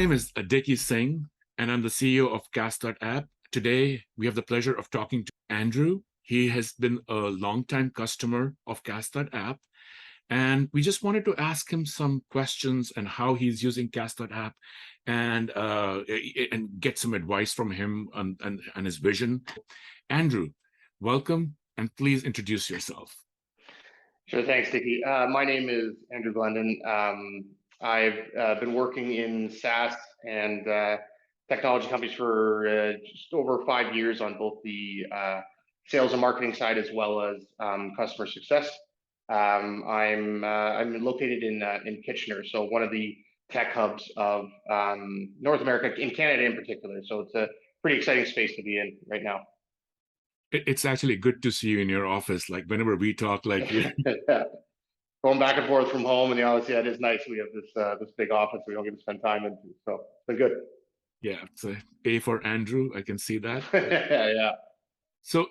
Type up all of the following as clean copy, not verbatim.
name is Adeki Singh, and I'm the CEO of Cast.app. Today, we have the pleasure of talking to Andrew. He has been a longtime customer of Cast.app, and we just wanted to ask him some questions and how he's using Cast.app and get some advice from him and his vision. Andrew, welcome, and please introduce yourself. Sure, thanks, Dickie. My name is Andrew Glendon. I've been working in SaaS and technology companies for just over 5 years on both the sales and marketing side as well as customer success. I'm located in Kitchener, so one of the tech hubs of North America, in Canada in particular. So it's a pretty exciting space to be in right now. It's actually good to see you in your office. Like whenever we talk, like going back and forth from home, and obviously it is nice. We have this big office we don't get to spend time in, so it's been good. Yeah, it's a A for Andrew. I can see that. Yeah. So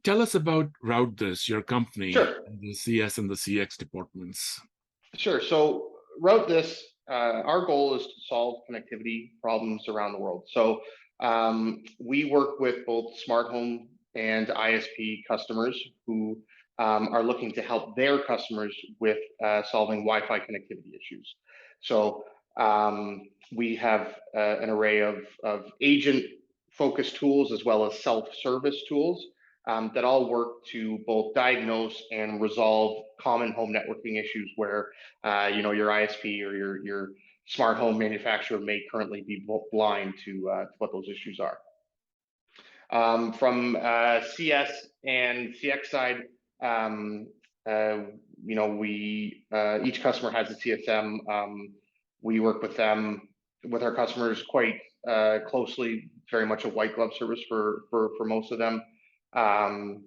tell us about Route This, your company, Sure. the CS and the CX departments. Sure. So Route This, our goal is to solve connectivity problems around the world. So we work with both smart home and ISP customers who are looking to help their customers with solving Wi-Fi connectivity issues. So we have an array of agent-focused tools as well as self-service tools that all work to both diagnose and resolve common home networking issues where your ISP or your smart home manufacturer may currently be blind to what those issues are. From CS and CX side, each customer has a CSM. We work with them, with our customers quite closely, very much a white glove service for most of them. One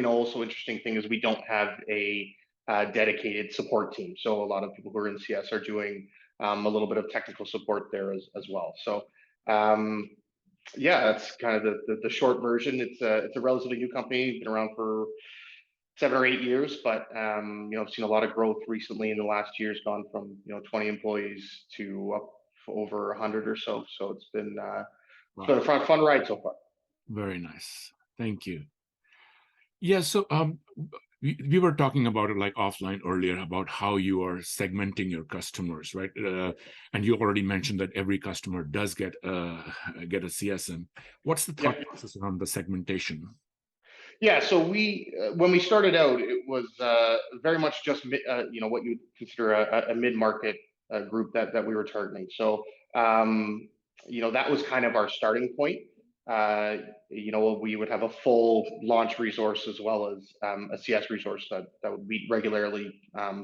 also interesting thing is we don't have a dedicated support team. So a lot of people who are in CS are doing a little bit of technical support there as well. So yeah, that's kind of the short version. It's a relatively new company, been around for 7 or 8 years, but I've seen a lot of growth recently in the last year's gone from 20 employees to up over 100 or so. So it's been a fun ride so far. Very nice. Thank you. Yeah, so we were talking about it like offline earlier about how you are segmenting your customers, right? And you already mentioned that every customer does get a CSM. What's the thought process around the segmentation? Yeah, so when we started out, it was very much just what you'd consider a mid-market group that we were targeting. So that was kind of our starting point. We would have a full launch resource as well as a CS resource that would meet regularly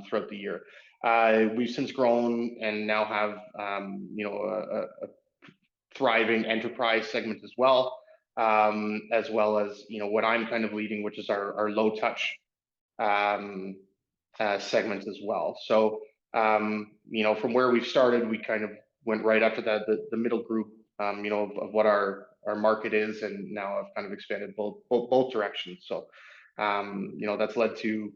throughout the year. We've since grown and now have a thriving enterprise segment as well as what I'm kind of leading, which is our low touch segment as well. So from where we've started, we kind of went right up to the middle group of what our market is, and now I've kind of expanded both directions. So that's led to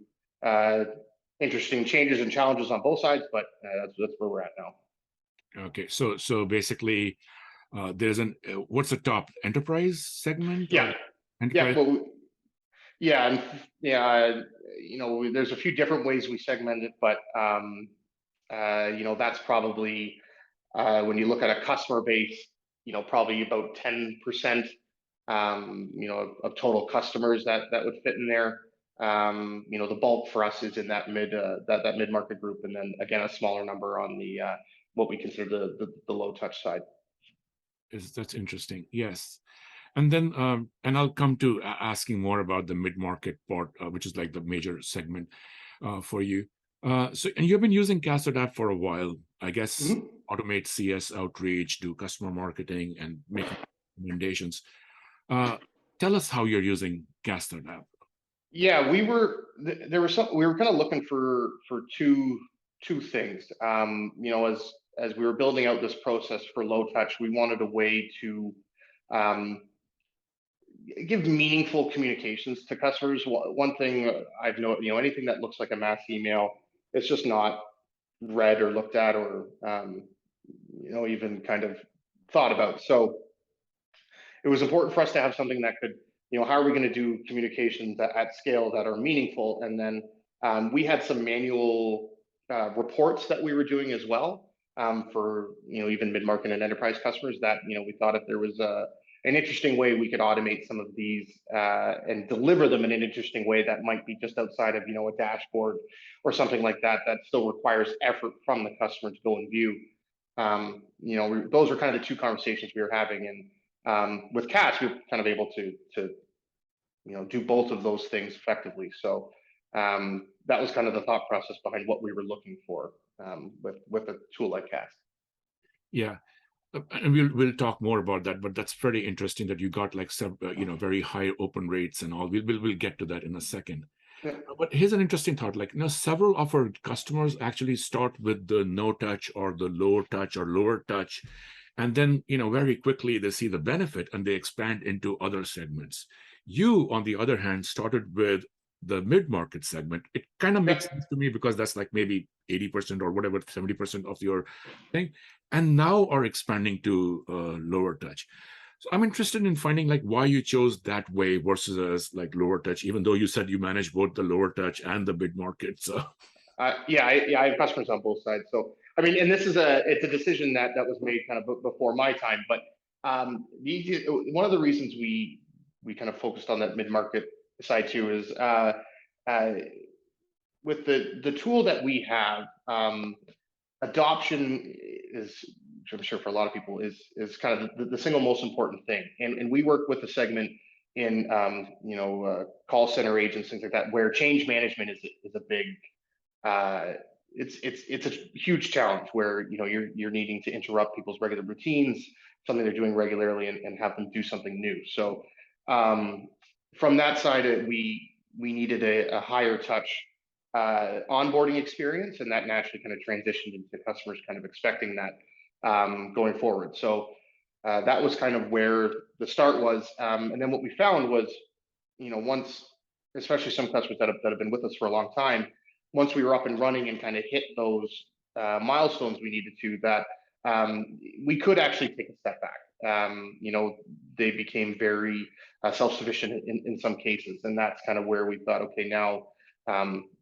interesting changes and challenges on both sides, but that's where we're at now. Okay, so basically there's what's the top enterprise segment? Yeah, there's a few different ways we segment it, but that's probably when you look at a customer base, probably about 10% of total customers that would fit in there. The bulk for us is in that mid-market group, and then again a smaller number on the what we consider the low touch side. That's interesting. Yes. And then and I'll come to asking more about the mid-market part, which is like the major segment for you. And you've been using Cast.app for a while, I guess. Automate CS outreach, do customer marketing, and make recommendations. Tell us how you're using Cast.app. Yeah, we were kind of looking for two things. As we were building out this process for low touch, we wanted a way to give meaningful communications to customers. One thing I've noticed, anything that looks like a mass email, it's just not read or looked at or even kind of thought about. So it was important for us to have something that could, how are we going to do communications at scale that are meaningful? And then we had some manual reports that we were doing as well for, even mid-market and enterprise customers that, we thought if there was an interesting way we could automate some of these and deliver them in an interesting way that might be just outside of, a dashboard or something like that, that still requires effort from the customer to go and view. Those are kind of the two conversations we were having. And with Cats, we were kind of able to do both of those things effectively. So that was kind of the thought process behind what we were looking for with a tool like Cats. Yeah. And we'll talk more about that, but that's pretty interesting that you got like some very high open rates and all. We'll get to that in a second. Yeah. But here's an interesting thought. Like, several of our customers actually start with the no touch or the low touch or lower touch, and then very quickly they see the benefit and they expand into other segments. You, on the other hand, started with the mid-market segment. It kind of makes sense to me because that's like maybe 80% or whatever, 70% of your thing, and now are expanding to lower touch. So I'm interested in finding like why you chose that way versus like lower touch, even though you said you manage both the lower touch and the mid-market. So I have customers on both sides. So I mean, and it's a decision that was made kind of before my time. But one of the reasons we kind of focused on that mid-market side too is with the tool that we have, adoption is, which I'm sure for a lot of people is kind of the single most important thing. And we work with a segment in call center agents, things like that, where change management is a big it's a huge challenge where you're needing to interrupt people's regular routines, something they're doing regularly, and have them do something new. So from that side, we needed a higher touch onboarding experience, and that naturally kind of transitioned into customers kind of expecting that going forward. So that was kind of where the start was. And then what we found was, once, especially some customers that have been with us for a long time, once we were up and running and kind of hit those milestones we needed to, that we could actually take a step back. They became very self-sufficient in some cases. And that's kind of where we thought, okay, now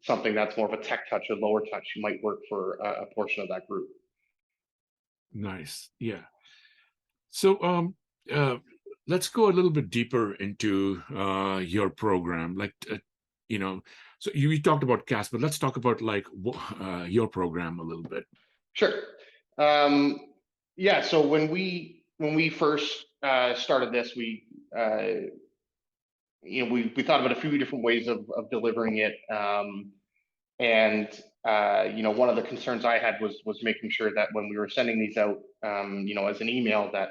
something that's more of a tech touch or lower touch might work for a portion of that group. nice. Yeah. So let's go a little bit deeper into your program. Like, so you talked about CAS, but let's talk about like your program a little bit. Sure. Yeah. So when we first started this, we thought about a few different ways of delivering it. And one of the concerns I had was making sure that when we were sending these out, as an email, that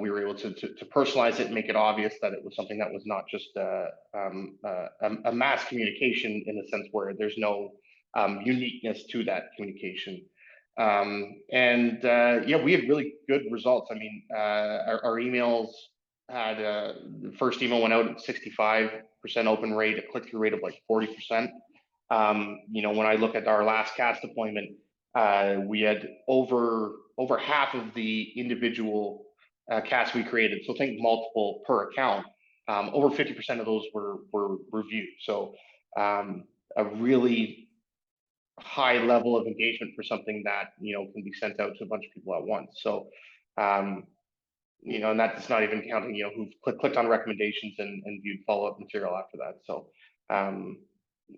we were able to personalize it and make it obvious that it was something that was not just a mass communication in the sense where there's no uniqueness to that communication. And we had really good results. I mean, our emails had the first email went out at 65% open rate, a click-through rate of like 40%. When I look at our last CAS deployment, we had over half of the individual CAS we created. So think multiple per account. Over 50% of those were reviewed. So a really high level of engagement for something that can be sent out to a bunch of people at once. So and that's not even counting who've clicked on recommendations and viewed follow-up material after that. So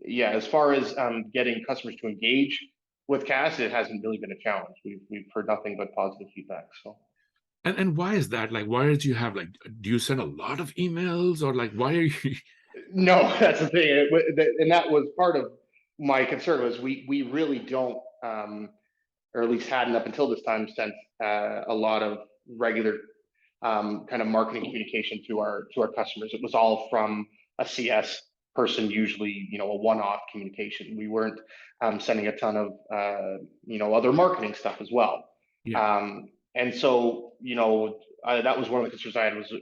as far as getting customers to engage with CAS, it hasn't really been a challenge. We've heard nothing but positive feedback. So. And why is that? Like, why did you have like? Do you send a lot of emails, or like, why are you? No, that's the thing, and that was part of my concern. Was we really don't, or at least hadn't up until this time, sent a lot of regular kind of marketing communication to our customers. It was all from a CS person, usually a one-off communication. We weren't sending a ton of other marketing stuff as well. Yeah. And so that was one of the concerns I had was are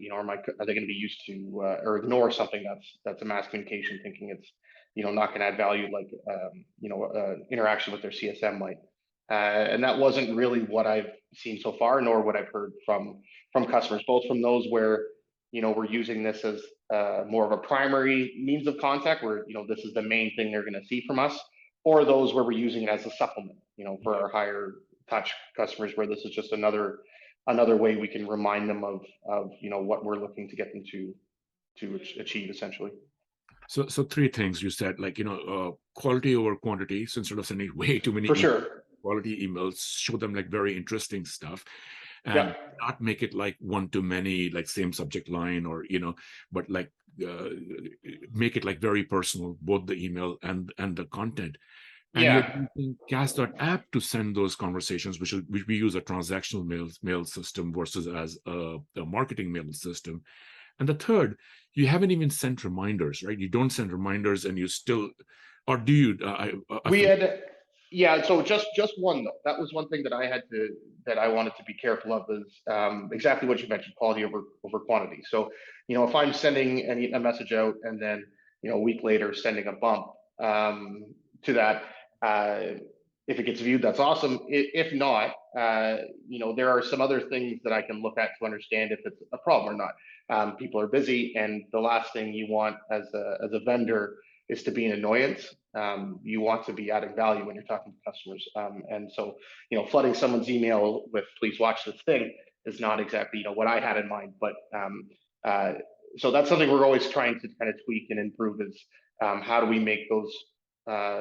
they going to be used to or ignore something that's a mass communication, thinking it's not going to add value like interaction with their CSM might. And that wasn't really what I've seen so far, nor what I've heard from customers, both from those where we're using this as more of a primary means of contact, where this is the main thing they're going to see from us, or those where we're using it as a supplement, for our higher touch customers, where this is just another way we can remind them of what we're looking to get them to achieve, essentially. So three things you said, like, quality over quantity. So instead of sending way too many For sure. quality emails, show them like very interesting stuff, and Yeah. not make it like one to many, like same subject line, or but like make it like very personal, both the email and the content. And you're Yeah. using Cast.app to send those conversations, which we use a transactional mail system versus as a marketing mail system. And the third, you haven't even sent reminders, right? You don't send reminders, and you still, or do you? We had, yeah. So just one though. That was one thing that I wanted to be careful of, is exactly what you mentioned: quality over quantity. So, if I'm sending a message out and then a week later sending a bump to that, if it gets viewed, that's awesome. If not, there are some other things that I can look at to understand if it's a problem or not. People are busy, and the last thing you want as a vendor is to be an annoyance. You want to be adding value when you're talking to customers. And so, flooding someone's email with "please watch this thing" is not exactly, what I had in mind. But so that's something we're always trying to kind of tweak and improve, is how do we make those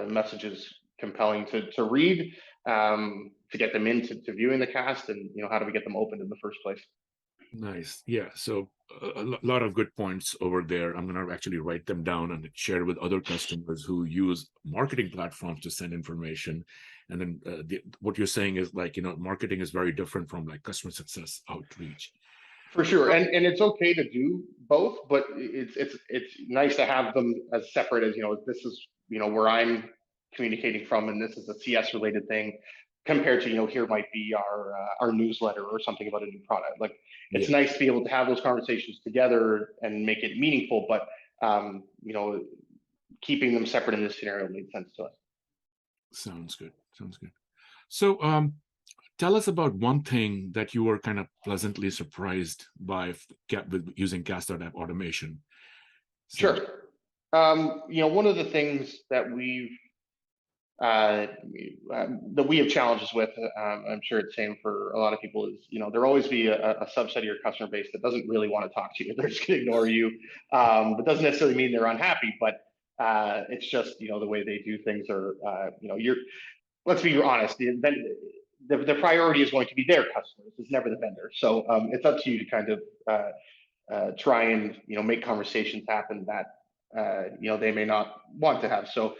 messages compelling to read, to get them into viewing the cast, and how do we get them opened in the first place? Nice. Yeah. So a lot of good points over there. I'm going to actually write them down and share with other customers who use marketing platforms to send information. And then what you're saying is, like, marketing is very different from like customer success outreach. For sure, and it's okay to do both, but it's nice to have them as separate, as this is where I'm communicating from, and this is a CS related thing, compared to here might be our newsletter or something about a new product. Like, it's Yeah. nice to be able to have those conversations together and make it meaningful, but keeping them separate in this scenario made sense to us. Sounds good. Sounds good. So tell us about one thing that you were kind of pleasantly surprised by with using Cast.app automation. So, Sure. One of the things that we have challenges with, I'm sure it's the same for a lot of people, is there'll always be a subset of your customer base that doesn't really want to talk to you. They're just going to ignore you. But doesn't necessarily mean they're unhappy, but it's just the way they do things. Or let's be honest, the priority is going to be their customers. It's never the vendor. So it's up to you to kind of try and make conversations happen that they may not want to have. So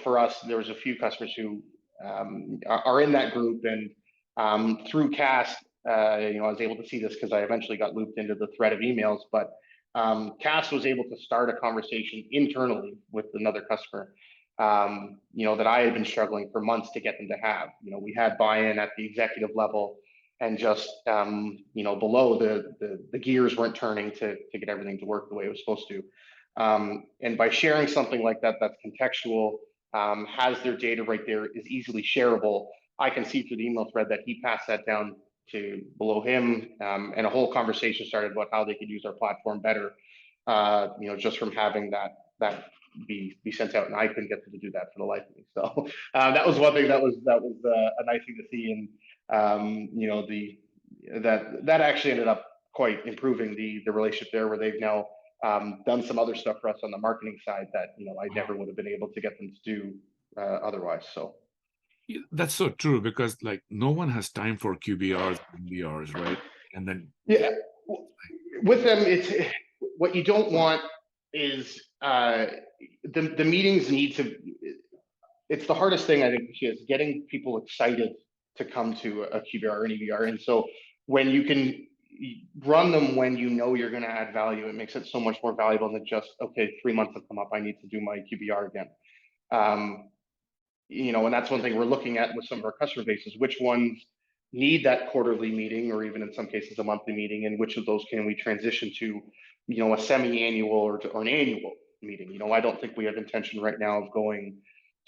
for us, there was a few customers who are in that group, and through Cast, I was able to see this because I eventually got looped into the thread of emails. But Cast was able to start a conversation internally with another customer, that I had been struggling for months to get them to have. We had buy-in at the executive level, and just below, the gears weren't turning to get everything to work the way it was supposed to. And by sharing something like that, that's contextual, has their data right there, is easily shareable, I can see through the email thread that he passed that down to below him, and a whole conversation started about how they could use our platform better. Just from having that be sent out, and I couldn't get them to do that for the life of me. So that was one thing that was a nice thing to see, and that actually ended up quite improving the relationship there, where they've now done some other stuff for us on the marketing side that I never would have been able to get them to do otherwise. So that's so true, because like no one has time for QBRs, MBRs, right? And then yeah, with them, it's what you don't want is the meetings need to. It's the hardest thing, I think, is getting people excited to come to a QBR or an EBR. And so when you can run them when you're going to add value, it makes it so much more valuable than just, okay, 3 months have come up, I need to do my QBR again. And that's one thing we're looking at with some of our customer bases: which ones need that quarterly meeting, or even in some cases a monthly meeting, and which of those can we transition to a semi-annual or an annual. meeting. I don't think we have intention right now of going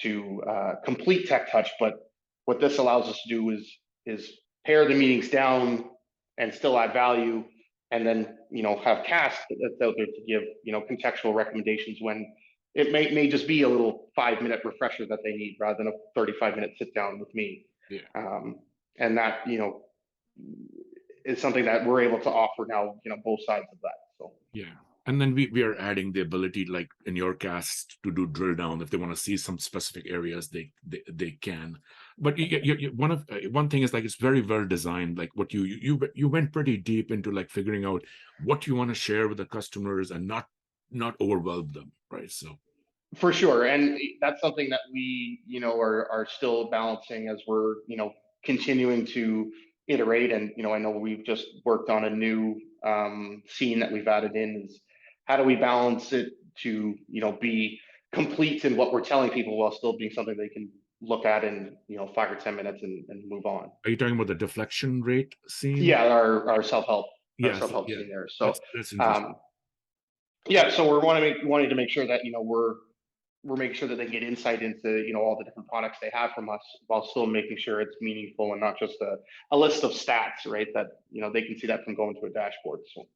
to complete tech touch, but what this allows us to do is pare the meetings down and still add value, and then have cast that's out there to give contextual recommendations when it may just be a little 5-minute refresher that they need rather than a 35-minute sit down with me. Yeah. And that is something that we're able to offer now, both sides of that. So yeah. And then we are adding the ability, like in your cast, to do drill down if they want to see some specific areas, they can. But one thing is, like, it's very well designed. Like what you went pretty deep into, like, figuring out what you want to share with the customers and not overwhelm them, right? So for sure, and that's something that we are still balancing as we're continuing to iterate. And I know we've just worked on a new scene that we've added in, is how do we balance it to be complete in what we're telling people while still being something they can look at in 5 or 10 minutes and move on. are you talking about the deflection rate scene? Yeah, our self-help Yes, self-help yeah. scene there. So That's interesting. yeah, so we're wanting to make sure that we're making sure that they get insight into all the different products they have from us, while still making sure it's meaningful and not just a list of stats, right? That they can see that from going to a dashboard. So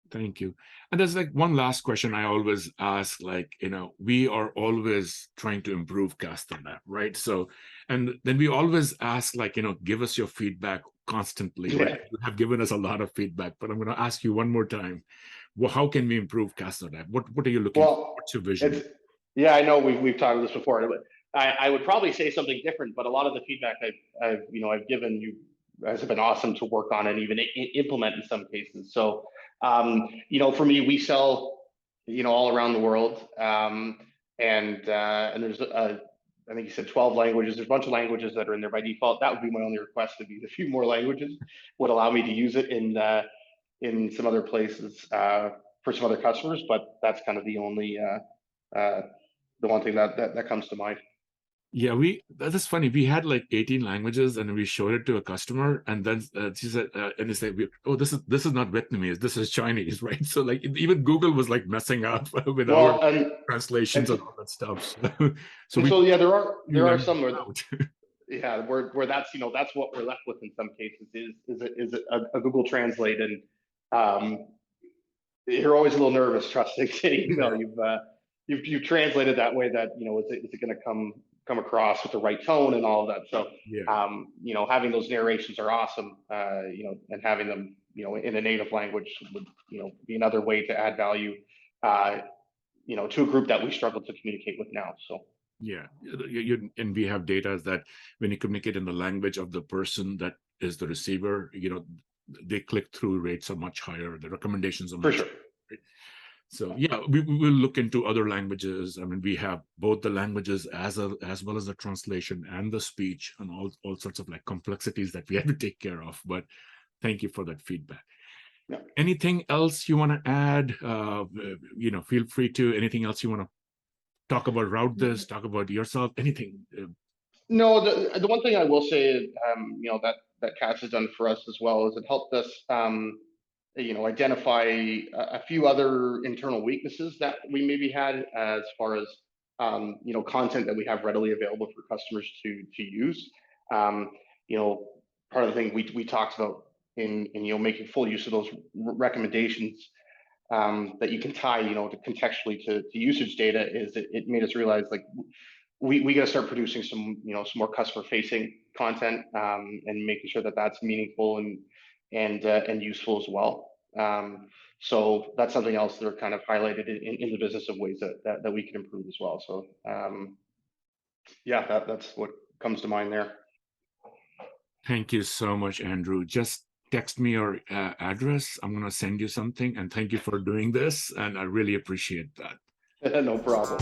Thank you. And there's, like, one last question I always ask, like, we are always trying to improve Castr App, right? So, and then we always ask, like, give us your feedback constantly, right? yeah. You have given us a lot of feedback, but I'm going to ask you one more time. Well, how can we improve Castr App? What are you looking for? Well, What's your vision? I know we've talked about this before, but I would probably say something different. But a lot of the feedback I've given you has been awesome to work on and even implement in some cases. So for me, we sell all around the world, and there's I think you said 12 languages. There's a bunch of languages that are in there by default. That would be my only request, to be a few more languages would allow me to use it in some other places for some other customers. But that's kind of the only the one thing that comes to mind. Yeah, that's funny. We had like 18 languages, and we showed it to a customer, and then she said, and they said, "Oh, this is not Vietnamese. This is Chinese," right? So, like, even Google was like messing up with our Well, and translations and all that stuff. So and we so yeah, new there are language some where out. yeah, where that's that's what we're left with in some cases, is a Google Translate. And you're always a little nervous trusting an email you've translated that way, that is it going to come across with the right tone and all of that. So Yeah. having those narrations are awesome, and having them in a native language would be another way to add value to a group that we struggle to communicate with now. So Yeah, and we have data that when you communicate in the language of the person that is the receiver, they click-through rates are much higher. The recommendations are for much sure. higher. Right? So yeah, we will look into other languages. I mean, we have both the languages as well as the translation and the speech and all sorts of, like, complexities that we have to take care of. But thank you for that feedback. Yeah. Anything else you want to add? Feel free to. Anything else you want to talk about, route this, talk about yourself, anything? No, the one thing I will say, that CAS has done for us as well, is it helped us, identify a few other internal weaknesses that we maybe had, as far as content that we have readily available for customers to use. You know, Part of the thing we talked about in making full use of those recommendations, that you can tie to contextually to usage data, is it made us realize, like, we got to start producing some more customer facing content, and making sure that that's meaningful and useful as well. So that's something else that are kind of highlighted in the business of ways that we can improve as well. So yeah, that's what comes to mind there. Thank you so much, Andrew. Just text me your address. I'm going to send you something, and thank you for doing this. And I really appreciate that. No problem.